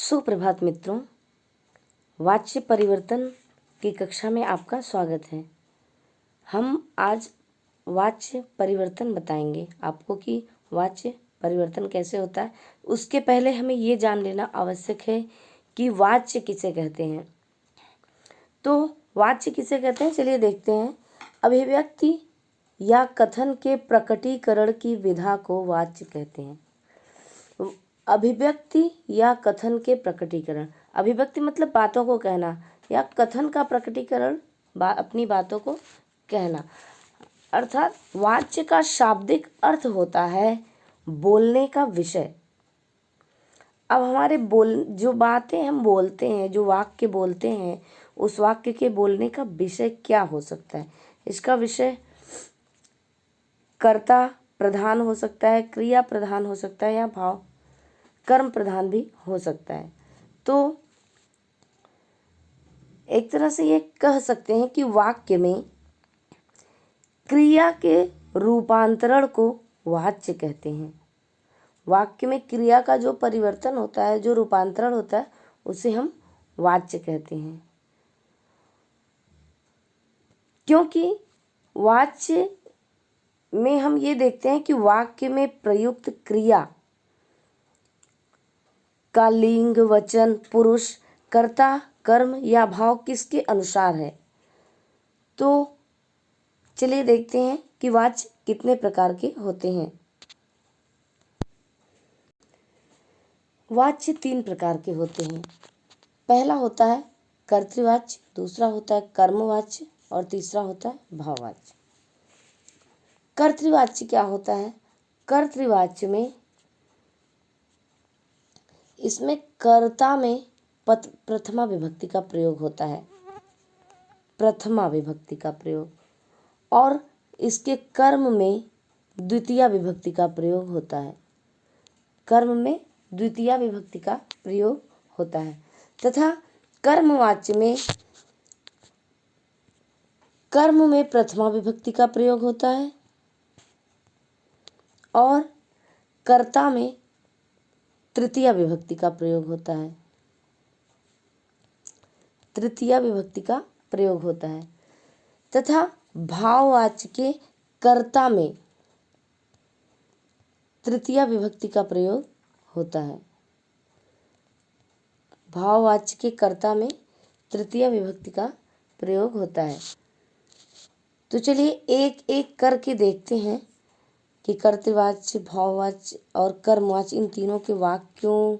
सुप्रभात मित्रों, वाच्य परिवर्तन की कक्षा में आपका स्वागत है। हम आज वाच्य परिवर्तन बताएंगे आपको कि वाच्य परिवर्तन कैसे होता है। उसके पहले हमें ये जान लेना आवश्यक है कि वाच्य किसे कहते हैं। तो वाच्य किसे कहते हैं, चलिए देखते हैं। अभिव्यक्ति या कथन के प्रकटीकरण की विधा को वाच्य कहते हैं। अभिव्यक्ति या कथन के प्रकटीकरण, अभिव्यक्ति मतलब बातों को कहना, या कथन का प्रकटीकरण अपनी बातों को कहना। अर्थात वाच्य का शाब्दिक अर्थ होता है बोलने का विषय। अब हमारे जो बातें हम बोलते हैं, जो वाक्य बोलते हैं, उस वाक्य के बोलने का विषय क्या हो सकता है। इसका विषय कर्ता प्रधान हो सकता है, क्रिया प्रधान हो सकता है, या भाव कर्म प्रधान भी हो सकता है। तो एक तरह से ये कह सकते हैं कि वाक्य में क्रिया के रूपांतरण को वाच्य कहते हैं। वाक्य में क्रिया का जो परिवर्तन होता है, जो रूपांतरण होता है, उसे हम वाच्य कहते हैं। क्योंकि वाच्य में हम ये देखते हैं कि वाक्य में प्रयुक्त क्रिया का लिंग, वचन, पुरुष, कर्ता, कर्म या भाव किसके अनुसार है। तो चलिए देखते हैं कि वाच्य कितने प्रकार के होते हैं। वाच्य 3 प्रकार के होते हैं। पहला होता है कर्तृवाच्य, दूसरा होता है कर्मवाच्य और तीसरा होता है भाववाच्य। कर्तृवाच्य क्या होता है? कर्तृवाच्य में इसमें कर्ता में प्रथमा विभक्ति का प्रयोग होता है, प्रथमा विभक्ति का प्रयोग, और इसके कर्म में द्वितीया विभक्ति का प्रयोग होता है। कर्म में द्वितीया विभक्ति का प्रयोग होता है तथा कर्मवाच्य में कर्म में प्रथमा विभक्ति का प्रयोग होता है और कर्ता में तृतीया विभक्ति का प्रयोग होता है। तृतीया विभक्ति का प्रयोग होता है तथा भाववाच्य के कर्ता में तृतीया विभक्ति का प्रयोग होता है। भाववाच्य के कर्ता में तृतीया विभक्ति का प्रयोग होता है। तो चलिए एक एक करके देखते हैं कि कर्तृवाच्य, भाववाच्य और कर्मवाच्य, इन तीनों के वाक्यों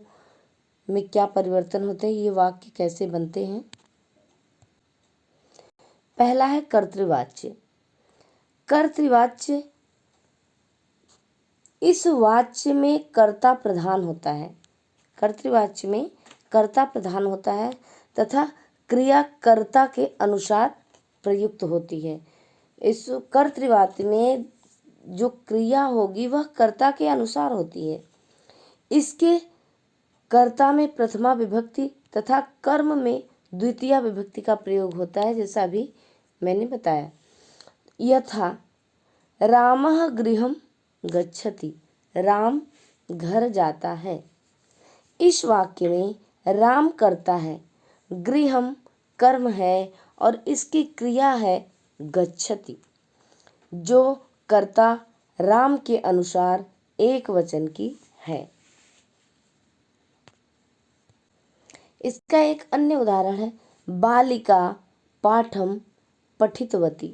में क्या परिवर्तन होते हैं, ये वाक्य कैसे बनते हैं। पहला है कर्तृवाच्य। कर्तृवाच्य, इस वाच्य में कर्ता प्रधान होता है। कर्तृवाच्य में कर्ता प्रधान होता है तथा क्रिया कर्ता के अनुसार प्रयुक्त होती है। इस कर्तृवाच्य में जो क्रिया होगी वह कर्ता के अनुसार होती है। इसके कर्ता में प्रथमा विभक्ति तथा कर्म में द्वितीया विभक्ति का प्रयोग होता है, जैसा अभी मैंने बताया। यथा रामः गृहं गच्छति, राम घर जाता है। इस वाक्य में राम कर्ता है, गृहं कर्म है और इसकी क्रिया है गच्छति, जो कर्ता राम के अनुसार एक वचन की है। इसका एक अन्य उदाहरण है बालिका पाठम पठितवती।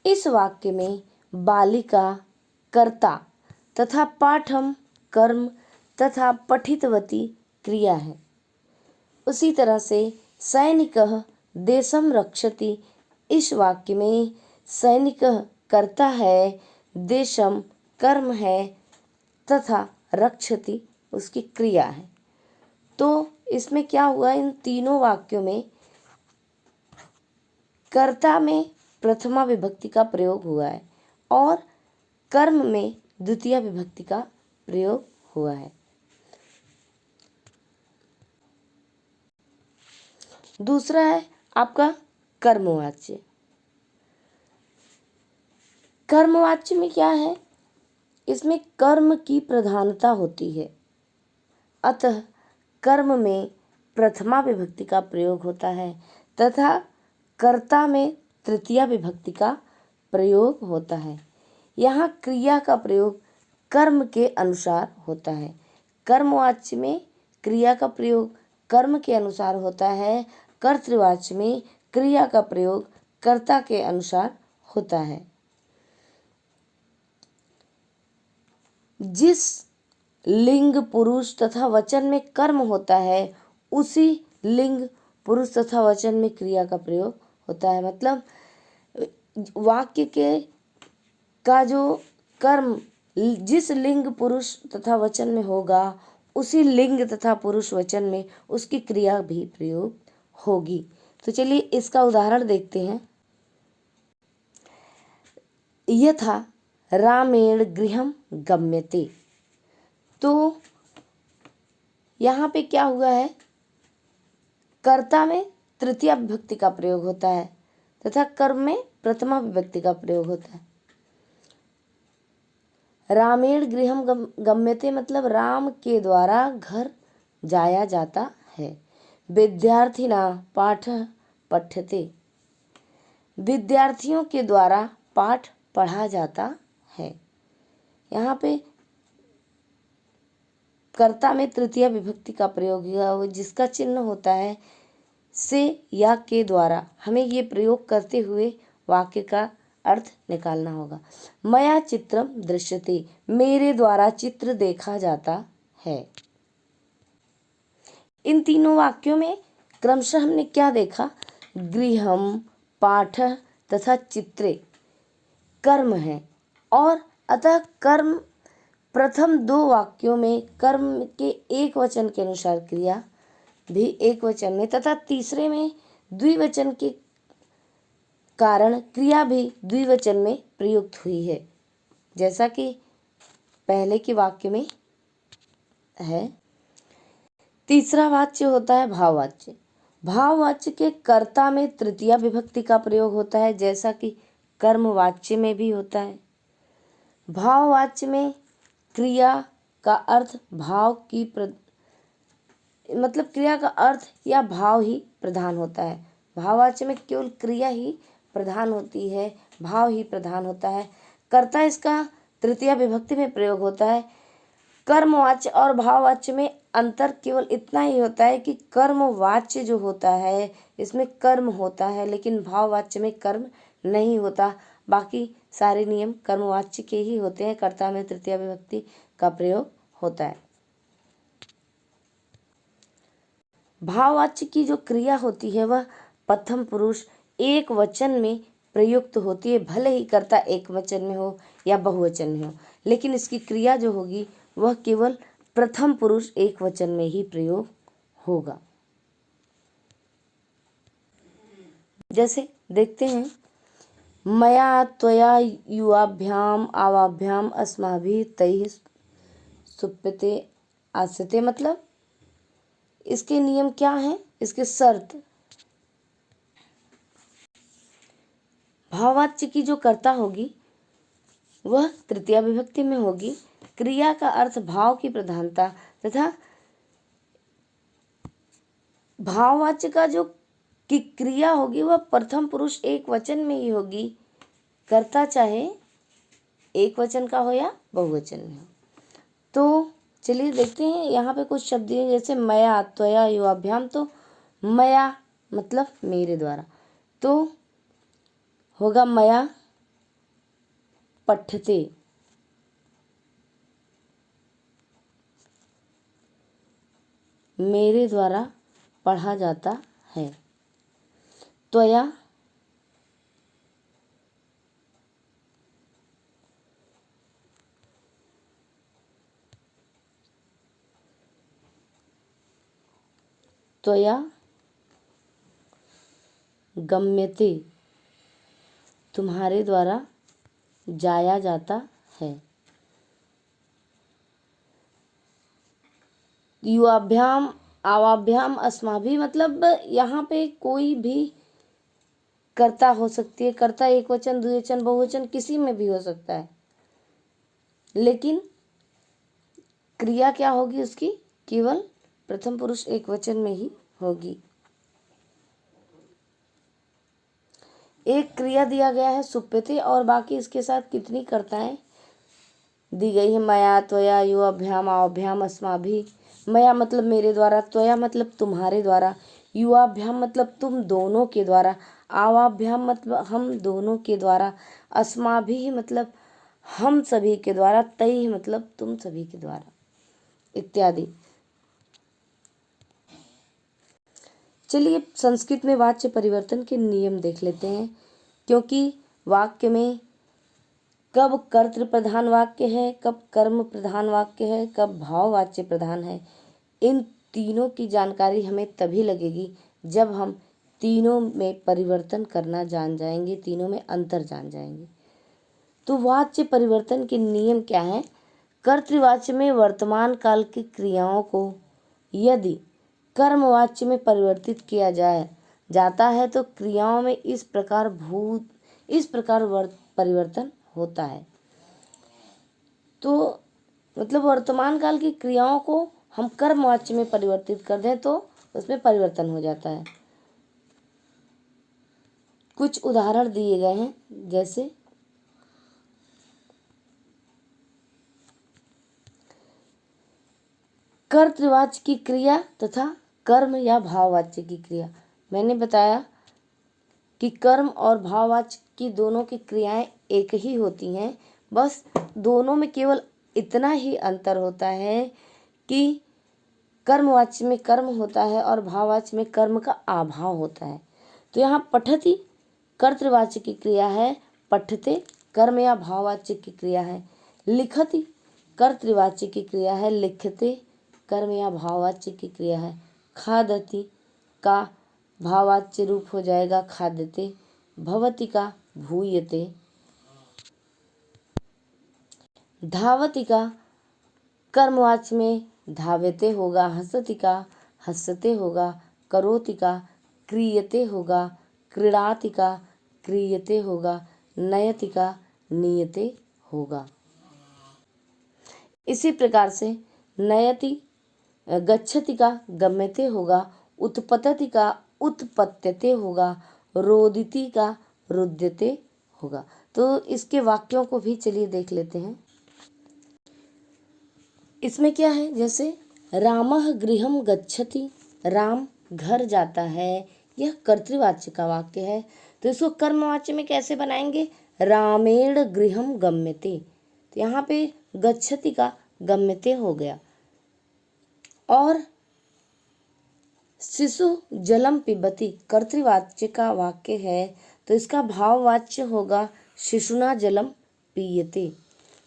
इस वाक्य में बालिका कर्ता तथा पाठम कर्म तथा पठितवती क्रिया है। उसी तरह से सैनिकः देशं रक्षति। इस वाक्य में सैनिकः कर्ता है, देशम कर्म है तथा रक्षति उसकी क्रिया है। तो इसमें क्या हुआ, इन तीनों वाक्यों में कर्ता में प्रथमा विभक्ति का प्रयोग हुआ है और कर्म में द्वितीय विभक्ति का प्रयोग हुआ है। दूसरा है आपका कर्मवाच्य। कर्मवाच्य में क्या है, इसमें कर्म की प्रधानता होती है, अतः कर्म में प्रथमा विभक्ति का प्रयोग होता है तथा कर्ता में तृतीया विभक्ति का प्रयोग होता है। यहाँ क्रिया का प्रयोग कर्म के अनुसार होता है। कर्मवाच्य में क्रिया का प्रयोग कर्म के अनुसार होता है। कर्तृवाच्य में क्रिया का प्रयोग कर्ता के अनुसार होता है। जिस लिंग पुरुष तथा वचन में कर्म होता है उसी लिंग पुरुष तथा वचन में क्रिया का प्रयोग होता है। मतलब वाक्य के का जो कर्म जिस लिंग पुरुष तथा वचन में होगा उसी लिंग तथा पुरुष वचन में उसकी क्रिया भी प्रयोग होगी। तो चलिए इसका उदाहरण देखते हैं। यथा रामेण गृहम गम्यते। तो यहाँ पे क्या हुआ है, कर्ता में तृतीया विभक्ति का प्रयोग होता है तथा कर्म में प्रथमा विभक्ति का प्रयोग होता है। रामेण गृहम गम्यते मतलब राम के द्वारा घर जाया जाता है। विद्यार्थिना पाठः पठ्यते, विद्यार्थियों के द्वारा पाठ पढ़ा जाता है। यहाँ पे कर्ता में तृतीया विभक्ति का प्रयोग हुआ जिसका चिन्ह होता है से या के द्वारा। हमें ये प्रयोग करते हुए वाक्य का अर्थ निकालना होगा। मया चित्रम दृश्यते, मेरे द्वारा चित्र देखा जाता है। इन तीनों वाक्यों में क्रमशः हमने क्या देखा, गृहम, पाठः तथा चित्रे कर्म है और अतः कर्म प्रथम दो वाक्यों में कर्म के एक वचन के अनुसार क्रिया भी एक वचन में तथा तीसरे में द्विवचन के कारण क्रिया भी द्विवचन में प्रयुक्त हुई है, जैसा कि पहले के वाक्य में है। तीसरा वाच्य होता है भाववाच्य। भाववाच्य के कर्ता में तृतीया विभक्ति का प्रयोग होता है जैसा कि कर्मवाच्य में भी होता है। भाववाच्य में क्रिया का अर्थ भाव की मतलब क्रिया का अर्थ या भाव ही प्रधान होता है। भाववाच्य में केवल क्रिया ही प्रधान होती है, भाव ही प्रधान होता है। कर्ता इसका तृतीया विभक्ति में प्रयोग होता है। कर्मवाच्य और भाववाच्य में अंतर केवल इतना ही होता है कि कर्मवाच्य जो होता है इसमें कर्म होता है लेकिन भाववाच्य में कर्म नहीं होता। बाकी सारे नियम कर्मवाच्य के ही होते हैं। कर्ता में तृतीया विभक्ति का प्रयोग होता है। भाववाच्य की जो क्रिया होती है वह प्रथम पुरुष एक वचन में प्रयुक्त होती है, भले ही कर्ता एक वचन में हो या बहुवचन में हो, लेकिन इसकी क्रिया जो होगी वह केवल प्रथम पुरुष एक वचन में ही प्रयोग होगा। जैसे देखते हैं, मया त्वया युवाभ्याम आवाभ्याम अस्माभिः तैः सुप्यते आस्यते। मतलब इसके नियम क्या हैं, इसके शर्त। भाववाच्य की जो कर्ता होगी वह तृतीया विभक्ति में होगी। क्रिया का अर्थ भाव की प्रधानता तथा भाववाच्य का जो की क्रिया होगी वह प्रथम पुरुष एक वचन में ही होगी, कर्ता चाहे एक वचन का हो या बहुवचन में हो। तो चलिए देखते हैं, यहाँ पे कुछ शब्द हैं जैसे मया त्वया युवाभ्याम। तो मया मतलब मेरे द्वारा, तो होगा मया पठ्यते। मेरे द्वारा पढ़ा जाता है। त्वया त्वया गम्यते, तुम्हारे द्वारा जाया जाता है। युवाभ्याम आवाभ्याम अस्माभिः मतलब यहाँ पे कोई भी कर्ता हो सकती है। कर्ता एक वचन द्विवचन बहुवचन किसी में भी हो सकता है, लेकिन क्रिया क्या होगी उसकी, केवल प्रथम पुरुष एक वचन में ही होगी। एक क्रिया दिया गया है सुप्यते और बाकी इसके साथ कितनी कर्ताएं दी गई है। मया त्वया युवाभ्याम आवाभ्याम अस्माभिः। मया मतलब मेरे द्वारा, त्वया मतलब तुम्हारे द्वारा, युवाभ्याम मतलब तुम दोनों के द्वारा, आवाभ्याम मतलब हम दोनों के द्वारा, अस्माभिः मतलब हम सभी के द्वारा, तैः मतलब तुम सभी के द्वारा इत्यादि। चलिए संस्कृत में वाच्य परिवर्तन के नियम देख लेते हैं, क्योंकि वाक्य में कब कर्तृ प्रधान वाक्य है, कब कर्म प्रधान वाक्य है, कब भाववाच्य प्रधान है। इन तीनों की जानकारी हमें तभी लगेगी जब हम तीनों में परिवर्तन करना जान जाएंगे, तीनों में अंतर जान जाएंगे। तो वाच्य परिवर्तन के नियम क्या है। कर्तृवाच्य में वर्तमान काल की क्रियाओं को यदि कर्मवाच्य में परिवर्तित किया जाता है तो क्रियाओं में इस प्रकार परिवर्तन होता है। तो मतलब वर्तमान काल की क्रियाओं को हम कर्मवाच्य में परिवर्तित कर दें तो उसमें परिवर्तन हो जाता है। कुछ उदाहरण दिए गए हैं, जैसे कर्तृवाच्य की क्रिया तथा कर्म या भाववाच्य की क्रिया। मैंने बताया कि कर्म और भाववाच्य की दोनों की क्रियाएं एक ही होती हैं, बस दोनों में केवल इतना ही अंतर होता है कि कर्मवाच्य में कर्म होता है और भाववाच्य में कर्म का अभाव होता है। तो यहाँ पठति कर्तृवाच्य की क्रिया है, पठते कर्म या भाववाच्य की क्रिया है, लिखति कर्तृवाच्य की क्रिया है, लिखते कर्म या भाववाच्य की क्रिया है, खादति का भाववाच्य रूप हो जाएगा खाद्यते, भवति का भूयते, धावति का कर्मवाच्य में धाव्यते होगा, हसति का हसते होगा, करोति का क्रियते होगा, क्रीडाति का क्रियते होगा, नयति का नियते होगा। इसी प्रकार से नयति गच्छति का गम्यते होगा, उत्पतति का उत्पत्यते होगा, रोदिति का रुद्यते होगा। तो इसके वाक्यों को भी चलिए देख लेते हैं। इसमें क्या है, जैसे रामः गृहं गच्छति, राम घर जाता है, यह कर्तृवाच्य का वाक्य है। तो इसको कर्मवाच्य में कैसे बनाएंगे, रामेण गृहं गम्यते। तो यहाँ पे गच्छति का गम्यते हो गया। और शिशु जलम पिबति कर्तृवाच्य का वाक्य है, तो इसका भाववाच्य होगा शिशुना जलम पीयते।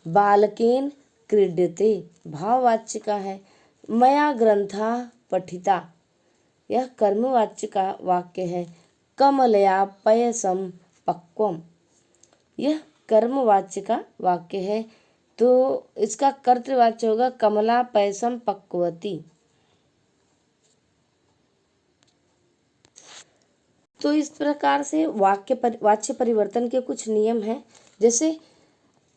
बालकेन क्रीड्यते भाववाच्य का है। मया ग्रंथा पठिता, यह कर्मवाच्य का वाक्य है। कमलया पयसम पक्वम, यह कर्मवाच्य का वाक्य है। तो इसका कर्तृवाच्य होगा कमला पयसम पक्वती। तो इस प्रकार से वाच्य परिवर्तन के कुछ नियम हैं। जैसे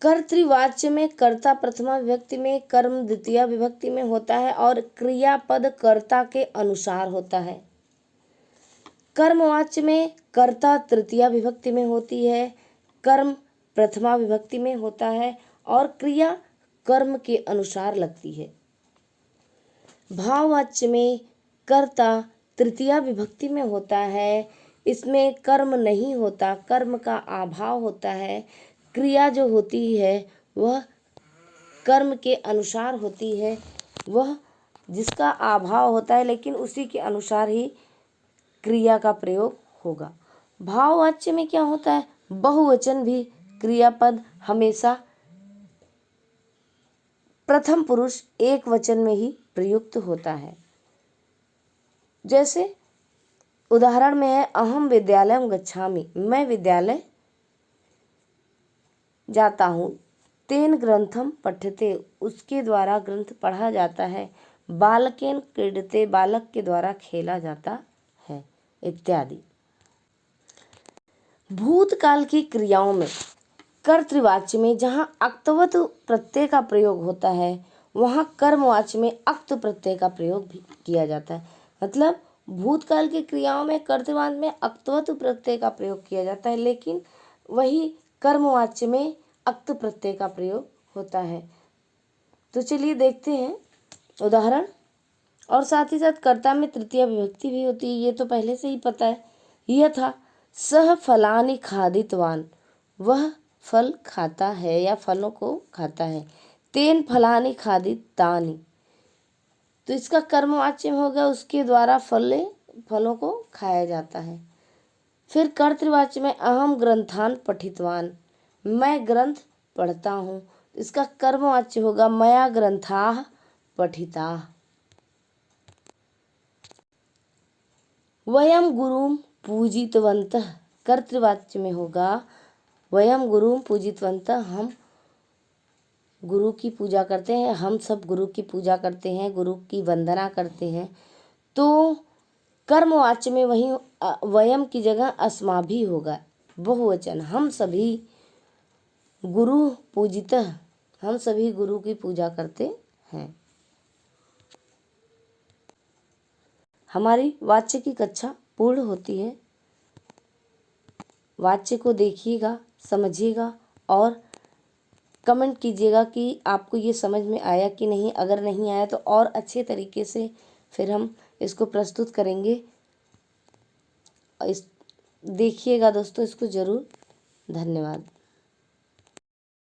कर्तृवाच्य में कर्ता प्रथमा विभक्ति में, कर्म द्वितीया विभक्ति में होता है और क्रियापद कर्ता के अनुसार होता है। कर्मवाच्य में कर्ता तृतीया विभक्ति में होती है, कर्म प्रथमा विभक्ति में होता है और क्रिया कर्म के अनुसार लगती है। भाववाच्य में कर्ता तृतीया विभक्ति में होता है, इसमें कर्म नहीं होता, कर्म का अभाव होता है। क्रिया जो होती है वह कर्म के अनुसार होती है, वह जिसका अभाव होता है लेकिन उसी के अनुसार ही क्रिया का प्रयोग होगा। भाववाच्य में क्या होता है, बहुवचन भी क्रियापद हमेशा प्रथम पुरुष एक वचन में ही प्रयुक्त होता है। जैसे उदाहरण में है अहम विद्यालयम गच्छामि, मैं विद्यालय जाता हूँ। तेन ग्रंथम पठ्यते, उसके द्वारा ग्रंथ पढ़ा जाता है। बालकेन क्रीडते, बालक के द्वारा खेला जाता है इत्यादि। भूतकाल की क्रियाओं में कर्तृवाच्य में जहाँ अक्तवत प्रत्यय का प्रयोग होता है वहाँ कर्मवाच्य में अक्त प्रत्यय का प्रयोग भी किया जाता है। मतलब भूतकाल की क्रियाओं में कर्तृवाच्य में अक्तवत प्रत्यय का प्रयोग किया जाता है, लेकिन वही कर्मवाच्य में अक्त प्रत्यय का प्रयोग होता है। तो चलिए देखते हैं उदाहरण। और साथ ही साथ कर्ता में तृतीया विभक्ति भी होती है, ये तो पहले से ही पता है। यह था सह फलानि खादितवान, वह फल खाता है या फलों को खाता है। तेन फलानि खादितानि, तो इसका कर्मवाच्य होगा उसके द्वारा फलों को खाया जाता है। फिर कर्तृवाच्य में अहम ग्रंथान पठितवान, मैं ग्रंथ पढ़ता हूँ, इसका कर्मवाच्य होगा मया ग्रंथाः पठिताः। वयम गुरुम पूजितवन्तः, कर्तृवाच्य में होगा वयम गुरुम पूजितवन्तः, हम गुरु की पूजा करते हैं, हम सब गुरु की पूजा करते हैं, गुरु की वंदना करते हैं। तो कर्मवाच्य में वही वयम की जगह अस्माभि होगा, बहुवचन, हम सभी गुरु पूजितः, हम सभी गुरु की पूजा करते हैं। हमारी वाच्य की कक्षा पूर्ण होती है। वाच्य को देखिएगा, समझिएगा और कमेंट कीजिएगा कि आपको ये समझ में आया कि नहीं। अगर नहीं आया तो और अच्छे तरीके से फिर हम इसको प्रस्तुत करेंगे। देखिएगा दोस्तों इसको ज़रूर। धन्यवाद।